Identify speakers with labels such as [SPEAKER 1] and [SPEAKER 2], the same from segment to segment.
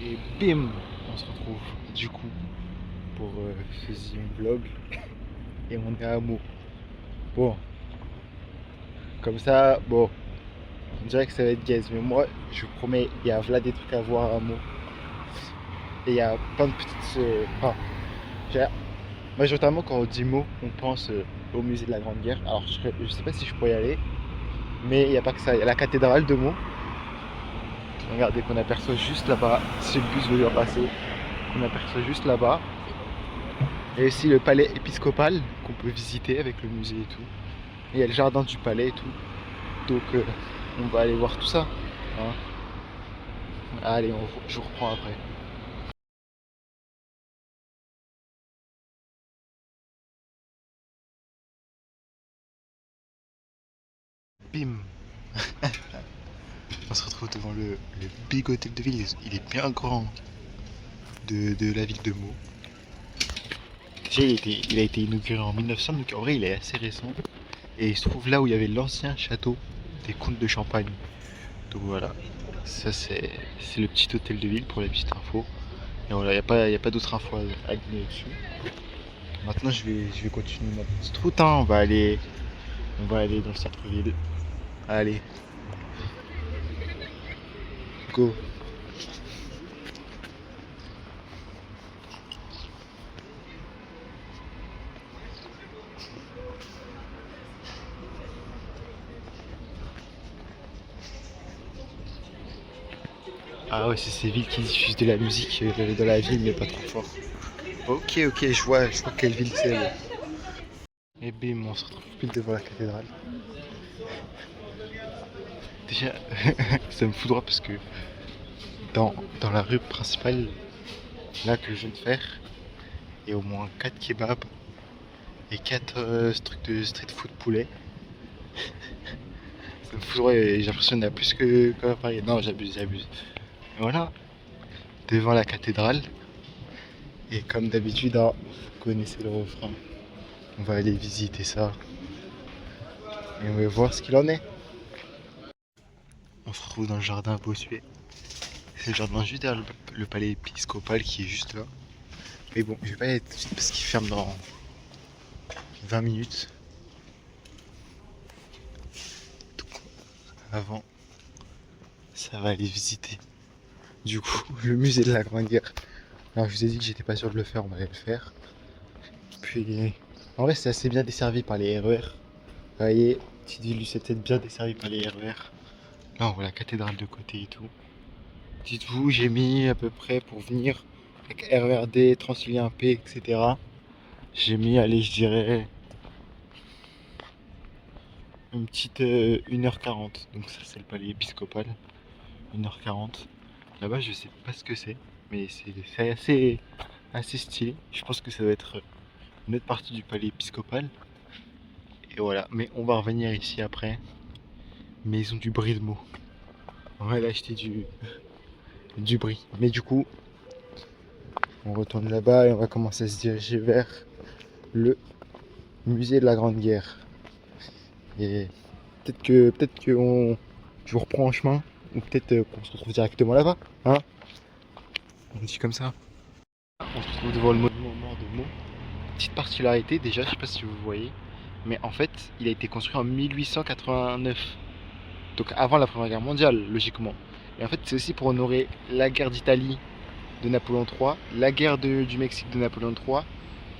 [SPEAKER 1] Et bim, on se retrouve du coup pour ce deuxième vlog et on est à Meaux. Bon, comme ça, bon, on dirait que ça va être gaze, mais moi je vous promets, il y a là des trucs à voir à Meaux. Et il y a plein de petites. Enfin, majoritairement quand on dit Meaux, on pense au musée de la Grande Guerre. Alors je sais pas si je pourrais y aller, mais il n'y a pas que ça. Il y a la cathédrale de Meaux. Regardez qu'on aperçoit juste là-bas, si le bus veut bien passer, qu'on aperçoit juste là-bas. Et aussi le palais épiscopal qu'on peut visiter avec le musée et tout. Et il y a le jardin du palais et tout. Donc on va aller voir tout ça. Hein. Allez, je vous reprends après. Bim. On se retrouve devant le big hôtel de ville. Il est bien grand de la ville de Meaux. Déjà, il a été inauguré en 1900, donc en vrai, il est assez récent. Et il se trouve là où il y avait l'ancien château des comtes de Champagne. Donc voilà, ça c'est le petit hôtel de ville pour la petite info. Et voilà, il n'y a pas d'autres infos à donner dessus. Maintenant, je vais continuer ma petite route. Hein. On va aller dans le centre-ville. Allez, go. Ah ouais, c'est ces villes qui diffusent de la musique dans la ville, mais pas trop fort. Ok, ok, je vois quelle ville c'est. Ouais. Et bim, on se retrouve pile devant la cathédrale. Déjà, ça me foudroie parce que dans la rue principale, là que je viens de faire, il y a au moins 4 kebabs et 4 trucs de street food poulet. Ça me foudroie et j'ai l'impression qu'il y en a plus que à Paris. Non, j'abuse, j'abuse. Et voilà, devant la cathédrale. Et comme d'habitude, hein, vous connaissez le refrain. On va aller visiter ça et on va voir ce qu'il en est. On se retrouve dans le jardin à Bossuet. C'est le jardin juste derrière le palais épiscopal qui est juste là. Mais bon, je vais pas y aller tout de suite parce qu'il ferme dans 20 minutes. Donc avant, ça va aller visiter du coup le musée de la Grande Guerre. Alors je vous ai dit que j'étais pas sûr de le faire, on va aller le faire. Puis en vrai c'est assez bien desservi par les RER. Vous voyez, petite ville du 7 bien desservie par les RER. Là on voit la cathédrale de côté et tout. Dites-vous, j'ai mis à peu près pour venir avec RERD, Transilien P, etc. J'ai mis, allez, je dirais une petite 1h40. Donc ça c'est le palais épiscopal. 1h40. Là-bas je sais pas ce que c'est. Mais c'est assez stylé. Je pense que ça doit être une autre partie du palais épiscopal. Et voilà. Mais on va revenir ici après. Maison du bris de mots. On va aller acheter du bris. Mais du coup, on retourne là-bas et on va commencer à se diriger vers le musée de la Grande Guerre. Et je vous reprends en chemin. Ou peut-être qu'on se retrouve directement là-bas. Hein, on dit comme ça. On se retrouve devant le monument mort de Meaux. Petite particularité déjà, je sais pas si vous voyez, mais en fait, il a été construit en 1889. Donc avant la Première Guerre mondiale, logiquement. Et en fait, c'est aussi pour honorer la guerre d'Italie de Napoléon III, la guerre du Mexique de Napoléon III,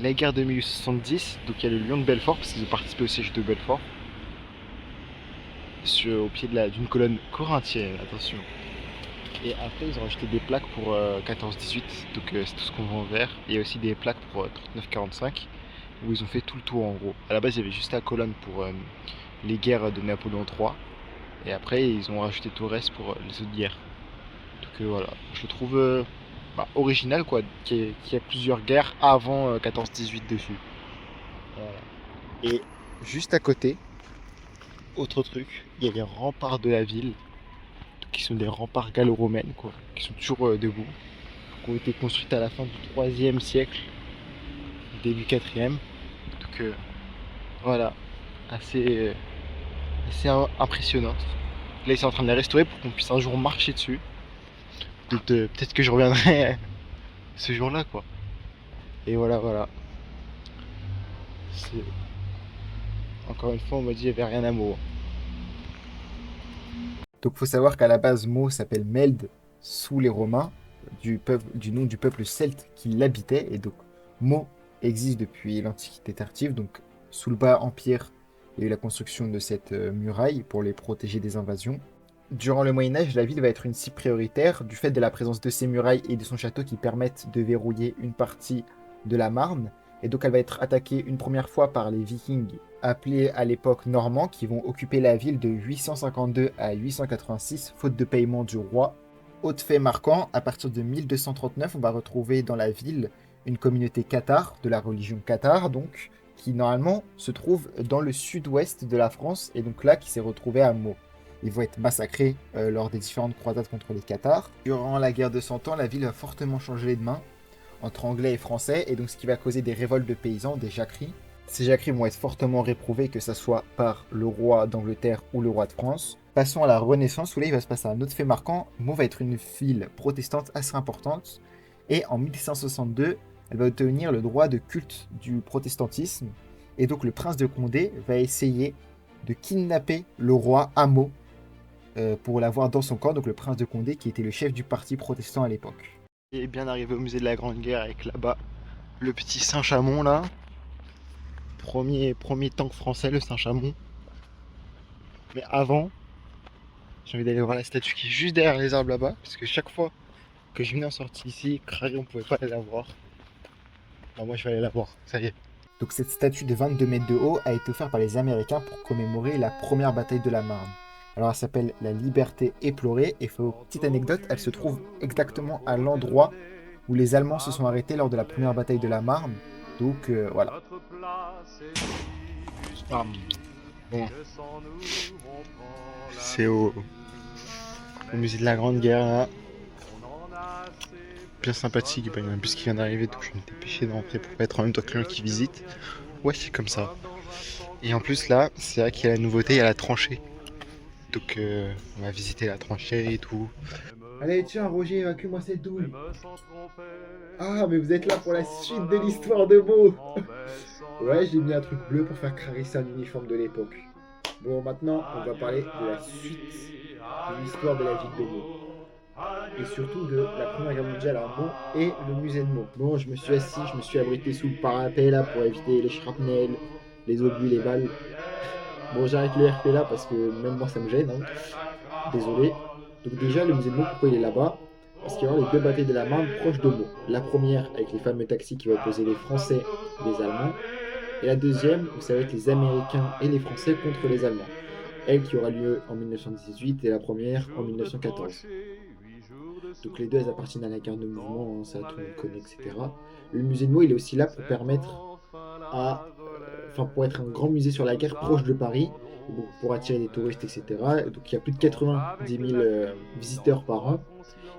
[SPEAKER 1] la guerre de 1870, donc il y a le lion de Belfort, parce qu'ils ont participé au siège de Belfort, au pied d'une colonne corinthienne, attention. Et après, ils ont rajouté des plaques pour 14-18, donc c'est tout ce qu'on voit en vert. Et il y a aussi des plaques pour 39-45, où ils ont fait tout le tour en gros. À la base, il y avait juste la colonne pour les guerres de Napoléon III, et après, ils ont rajouté tout le reste pour les autres guerres. Donc voilà, je le trouve original quoi, qu'il y ait plusieurs guerres avant 14-18 dessus. Voilà. Et juste à côté, autre truc, il y a les remparts de la ville, qui sont des remparts gallo-romaines, quoi, qui sont toujours debout, qui ont été construites à la fin du 3e siècle, début 4e. Donc voilà, assez, assez impressionnante. Là, ils sont en train de les restaurer pour qu'on puisse un jour marcher dessus. Peut-être que je reviendrai ce jour-là, quoi. Et voilà, voilà. C'est- Encore une fois, on m'a dit qu'il n'y avait rien à Meaux. Donc faut savoir qu'à la base, Meaux s'appelle Mende sous les Romains, du nom du peuple celte qui l'habitait. Et donc Meaux existe depuis l'Antiquité tardive. Donc sous le bas Empire, il y a eu la construction de cette muraille pour les protéger des invasions. Durant le Moyen-Âge, la ville va être une cible prioritaire du fait de la présence de ses murailles et de son château qui permettent de verrouiller une partie de la Marne. Et donc elle va être attaquée une première fois par les Vikings, appelés à l'époque Normands, qui vont occuper la ville de 852 à 886, faute de paiement du roi. Autre fait marquant, à partir de 1239, on va retrouver dans la ville une communauté cathare, de la religion cathare, donc, qui normalement se trouve dans le sud-ouest de la France, et donc là qui s'est retrouvée à Meaux. Ils vont être massacrés lors des différentes croisades contre les Cathares. Durant la guerre de 100 ans, la ville va fortement changer de main entre anglais et français, et donc ce qui va causer des révoltes de paysans, des jacqueries. Ces jacqueries vont être fortement réprouvées, que ce soit par le roi d'Angleterre ou le roi de France. Passons à la Renaissance, où là il va se passer un autre fait marquant. Meaux va être une ville protestante assez importante, et en 1562, elle va obtenir le droit de culte du protestantisme, et donc le prince de Condé va essayer de kidnapper le roi à Meaux pour l'avoir dans son camp, donc le prince de Condé qui était le chef du parti protestant à l'époque. Et bien arrivé au musée de la Grande Guerre avec là-bas le petit Saint-Chamond là. Premier tank français, le Saint-Chamond. Mais avant, j'ai envie d'aller voir la statue qui est juste derrière les arbres là-bas, parce que chaque fois que je venais en sortie ici, Crary, on pouvait pas aller la voir. Bah, moi je vais aller la voir, ça y est. Donc cette statue de 22 mètres de haut a été offerte par les Américains pour commémorer la première bataille de la Marne. Alors elle s'appelle La Liberté éplorée, et petite anecdote, elle se trouve exactement à l'endroit où les Allemands se sont arrêtés lors de la première bataille de la Marne. Donc voilà. Ah, bon. C'est au musée de la Grande Guerre là. Bien sympathique, il y a un bus qui vient d'arriver, donc je vais me dépêcher d'entrer pour pas être en même temps que quelqu'un qui visite. Ouais, c'est comme ça. Et en plus là, c'est vrai qu'il y a la nouveauté, il y a la tranchée. Donc on va visiter la tranchée et tout. Allez, tiens, Roger, évacue-moi cette douille. Ah, mais vous êtes là pour la suite de l'histoire de Meaux. Ouais, j'ai mis un truc bleu pour faire caresser un uniforme de l'époque. Bon, maintenant, on va parler de la suite de l'histoire de la ville de Meaux. Et surtout de la Première Guerre mondiale à Meaux et le musée de Meaux. Bon, je me suis assis, je me suis abrité sous le parapet là pour éviter les shrapnels, les obus, les balles. Bon, j'arrête le RP là parce que même moi ça me gêne, hein. Désolé. Donc déjà, le musée de Meaux, pourquoi il est là-bas? Parce qu'il y aura les deux batailles de la Marne proches de Meaux. La première avec les fameux taxis qui vont opposer les Français et les Allemands. Et la deuxième, où ça va être les Américains et les Français contre les Allemands. Elle qui aura lieu en 1918 et la première en 1914. Donc les deux, elles appartiennent à la guerre de mouvement, hein, ça tout le monde connaît, etc. Le musée de Meaux, il est aussi là pour permettre pour être un grand musée sur la guerre proche de Paris, donc pour attirer des touristes, etc. Donc il y a plus de 90 000 visiteurs par an.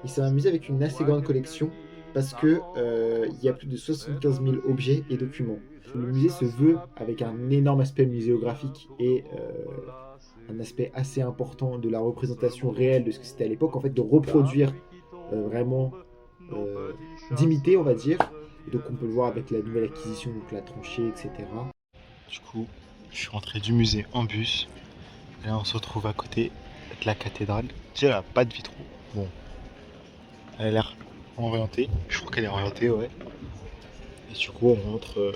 [SPEAKER 1] Et c'est un musée avec une assez grande collection parce que il y a plus de 75 000 objets et documents. Le musée se veut avec un énorme aspect muséographique et un aspect assez important de la représentation réelle de ce que c'était à l'époque, en fait, de reproduire vraiment, d'imiter, on va dire. Et donc on peut le voir avec la nouvelle acquisition, donc la tranchée, etc. Du coup, je suis rentré du musée en bus. Et là, on se retrouve à côté de la cathédrale. Déjà, elle n'a pas de vitraux. Bon, elle a l'air orientée. Je crois qu'elle est orientée, ouais. Et du coup, on rentre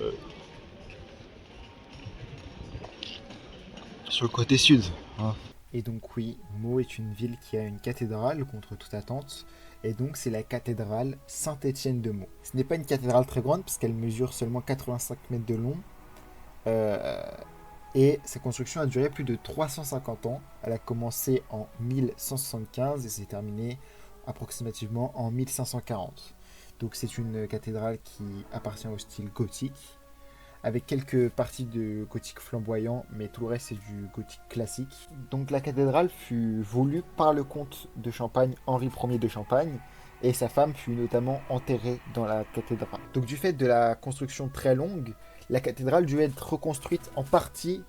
[SPEAKER 1] sur le côté sud, hein. Et donc oui, Meaux est une ville qui a une cathédrale contre toute attente. Et donc c'est la cathédrale Saint-Étienne de Meaux. Ce n'est pas une cathédrale très grande puisqu'elle mesure seulement 85 mètres de long. Et sa construction a duré plus de 350 ans. Elle a commencé en 1175 et s'est terminée approximativement en 1540. Donc c'est une cathédrale qui appartient au style gothique, avec quelques parties de gothique flamboyant, mais tout le reste c'est du gothique classique. Donc la cathédrale fut voulue par le comte de Champagne, Henri Ier de Champagne, et sa femme fut notamment enterrée dans la cathédrale. Donc du fait de la construction très longue, la cathédrale dut être reconstruite en partie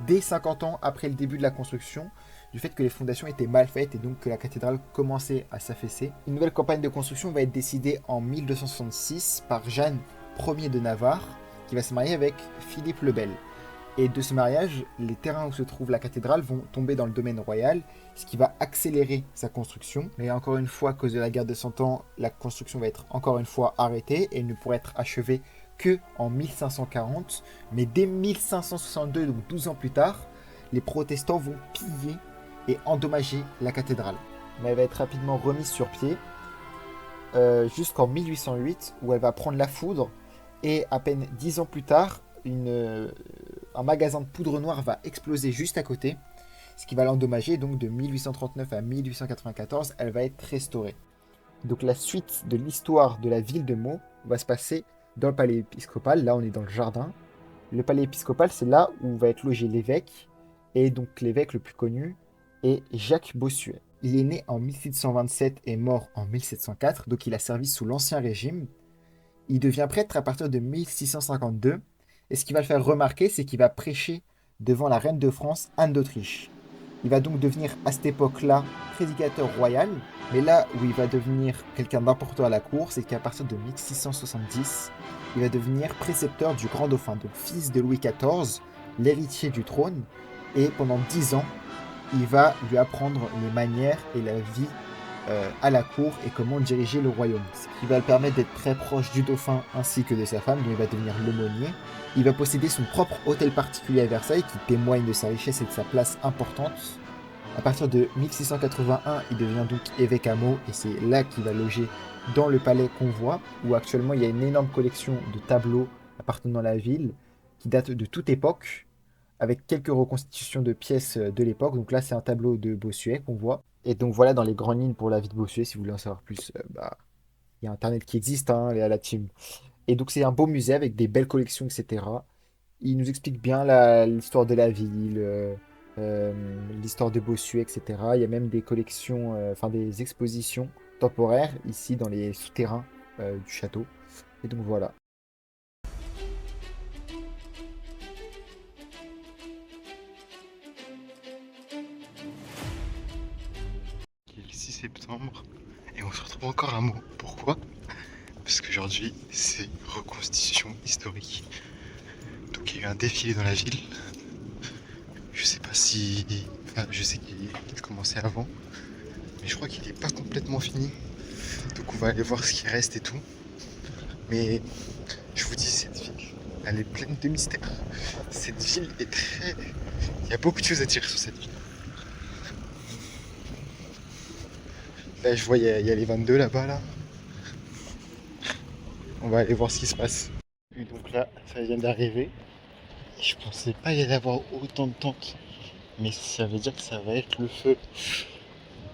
[SPEAKER 1] dès 50 ans après le début de la construction,
[SPEAKER 2] du fait que les fondations étaient mal faites et donc que la cathédrale commençait à s'affaisser. Une nouvelle campagne de construction va être décidée en 1266 par Jeanne Ier de Navarre, qui va se marier avec Philippe le Bel. Et de ce mariage, les terrains où se trouve la cathédrale vont tomber dans le domaine royal, ce qui va accélérer sa construction. Mais encore une fois, à cause de la guerre de 100 ans, la construction va être encore une fois arrêtée et ne pourra être achevée que en 1540. Mais dès 1562, donc 12 ans plus tard, les protestants vont piller et endommager la cathédrale. Mais elle va être rapidement remise sur pied jusqu'en 1808 où elle va prendre la foudre et à peine 10 ans plus tard, un magasin de poudre noire va exploser juste à côté, ce qui va l'endommager. Donc de 1839 à 1894, elle va être restaurée. Donc la suite de l'histoire de la ville de Meaux va se passer dans le palais épiscopal. Là, on est dans le jardin. Le palais épiscopal, c'est là où va être logé l'évêque. Et donc l'évêque le plus connu est Jacques Bossuet. Il est né en 1627 et mort en 1704, donc il a servi sous l'Ancien Régime. Il devient prêtre à partir de 1652. Et ce qui va le faire remarquer, c'est qu'il va prêcher devant la reine de France, Anne d'Autriche. Il va donc devenir à cette époque-là prédicateur royal, mais là où il va devenir quelqu'un d'important à la cour, c'est qu'à partir de 1670, il va devenir précepteur du grand dauphin, donc fils de Louis XIV, l'héritier du trône, et pendant 10 ans, il va lui apprendre les manières et la vie à la cour et comment diriger le royaume. Ce qui va le permettre d'être très proche du dauphin ainsi que de sa femme, dont il va devenir l'aumônier. Il va posséder son propre hôtel particulier à Versailles qui témoigne de sa richesse et de sa place importante. À partir de 1681, il devient donc évêque à Meaux et c'est là qu'il va loger dans le palais Convoi, où actuellement il y a une énorme collection de tableaux appartenant à la ville qui datent de toute époque, avec quelques reconstitutions de pièces de l'époque. Donc là, c'est un tableau de Bossuet qu'on voit. Et donc voilà dans les grandes lignes pour la vie de Bossuet. Si vous voulez en savoir plus, il y a Internet qui existe, hein, et à la team. Et donc c'est un beau musée avec des belles collections, etc. Il nous explique bien l'histoire de la ville, l'histoire de Bossuet, etc. Il y a même des collections, enfin des expositions temporaires ici dans les souterrains du château. Et donc voilà.
[SPEAKER 1] Il est le 6 septembre et on se retrouve encore à Meaux. Pourquoi? Parce qu'aujourd'hui, c'est reconstitution historique. Donc il y a eu un défilé dans la ville. Je sais pas si... Enfin, je sais qu'il commençait avant. Mais je crois qu'il n'est pas complètement fini. Donc on va aller voir ce qui reste et tout. Mais je vous dis, cette ville, elle est pleine de mystères. Cette ville est très... Il y a beaucoup de choses à dire sur cette ville. Là, je vois, il y a les 22 là-bas, là. On va aller voir ce qui se passe. Et donc là, ça vient d'arriver. Je pensais pas y avoir autant de tentes. Mais ça veut dire que ça va être le feu.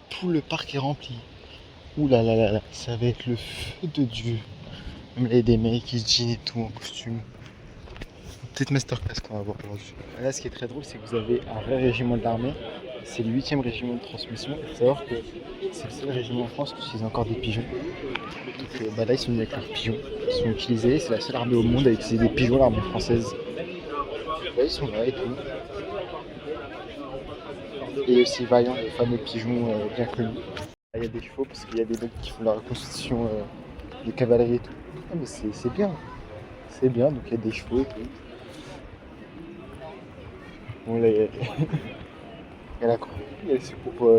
[SPEAKER 1] Tout le parc est rempli. Ouh là là là là, ça va être le feu de Dieu. Même là, il y a des mecs qui se jeanent et tout en costume. Petite masterclass qu'on va voir aujourd'hui. Là, ce qui est très drôle, c'est que vous avez un vrai régiment de l'armée. C'est le 8e régiment de transmission. Il faut savoir que c'est le seul régiment en France qui utilise encore des pigeons. Donc là, ils sont venus avec leurs pigeons. Ils sont utilisés. C'est la seule armée au monde à utiliser des pigeons, l'armée française. Là, ils sont là et tout. Et aussi Vaillant, les fameux pigeons bien connus. Là, il y a des chevaux parce qu'il y a des mecs qui font la reconstitution de cavalerie et tout. Ah, mais c'est bien. C'est bien, donc il y a des chevaux et tout. Bon, là, il y a la croix. Il y a les secours.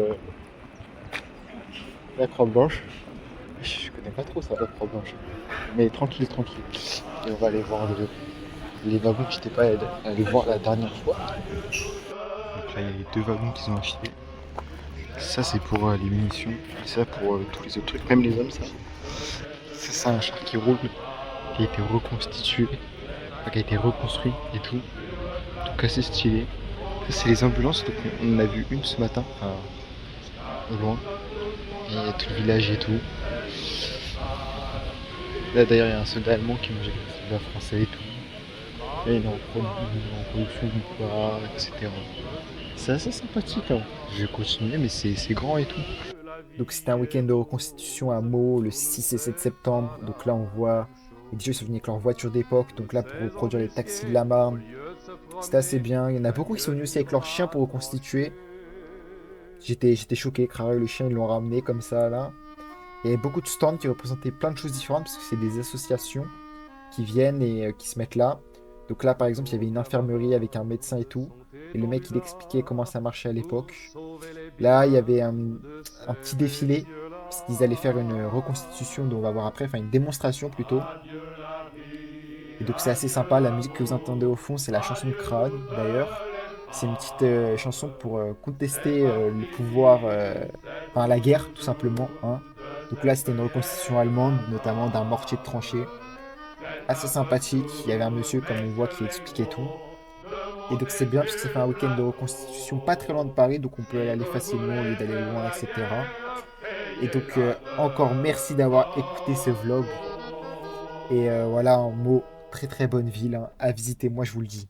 [SPEAKER 1] La croix blanche. Je connais pas trop ça, la croix blanche. Mais tranquille, tranquille. Et on va aller voir les wagons que j'étais pas allé voir la dernière fois. Donc là, il y a les 2 wagons qu'ils ont achetés. Ça, c'est pour les munitions. Et ça, pour tous les autres trucs. Même les hommes, ça. Ça, c'est un char qui roule, qui a été reconstitué, enfin, qui a été reconstruit et tout. Donc assez stylé. Ça, c'est les ambulances. Donc on en a vu une ce matin, enfin, au loin. Et il y a tout le village et tout. Là d'ailleurs il y a un soldat allemand qui mangeait avec un soldat français et tout. Et il est en production du poids, etc. C'est assez sympathique, hein. Je vais continuer, mais c'est grand et tout.
[SPEAKER 2] Donc c'était un week-end de reconstitution à Meaux le 6 et 7 septembre. Donc là on voit les DJ se venaient avec leur voiture d'époque. Donc là pour reproduire les taxis de la Marne. C'était assez bien. Il y en a beaucoup qui sont venus aussi avec leurs chiens pour reconstituer. J'étais choqué. Crare et le chien, ils l'ont ramené comme ça, là. Il y avait beaucoup de stands qui représentaient plein de choses différentes parce que c'est des associations qui viennent et qui se mettent là. Donc là, par exemple, il y avait une infirmerie avec un médecin et tout. Et le mec, il expliquait comment ça marchait à l'époque. Là, il y avait un petit défilé parce qu'ils allaient faire une reconstitution dont on va voir après, enfin une démonstration plutôt. Et donc c'est assez sympa. La musique que vous entendez au fond, c'est la chanson de Crowd d'ailleurs. C'est une petite chanson pour contester le pouvoir, enfin la guerre tout simplement, hein. Donc là, c'était une reconstitution allemande, notamment d'un mortier de tranchée. Assez sympathique. Il y avait un monsieur, comme on voit, qui expliquait tout. Et donc c'est bien parce que ça fait un week-end de reconstitution pas très loin de Paris, donc on peut y aller facilement au lieu d'aller loin, etc. Et donc encore merci d'avoir écouté ce vlog. Et voilà, en mot, très très bonne ville hein, à visiter, moi je vous le dis.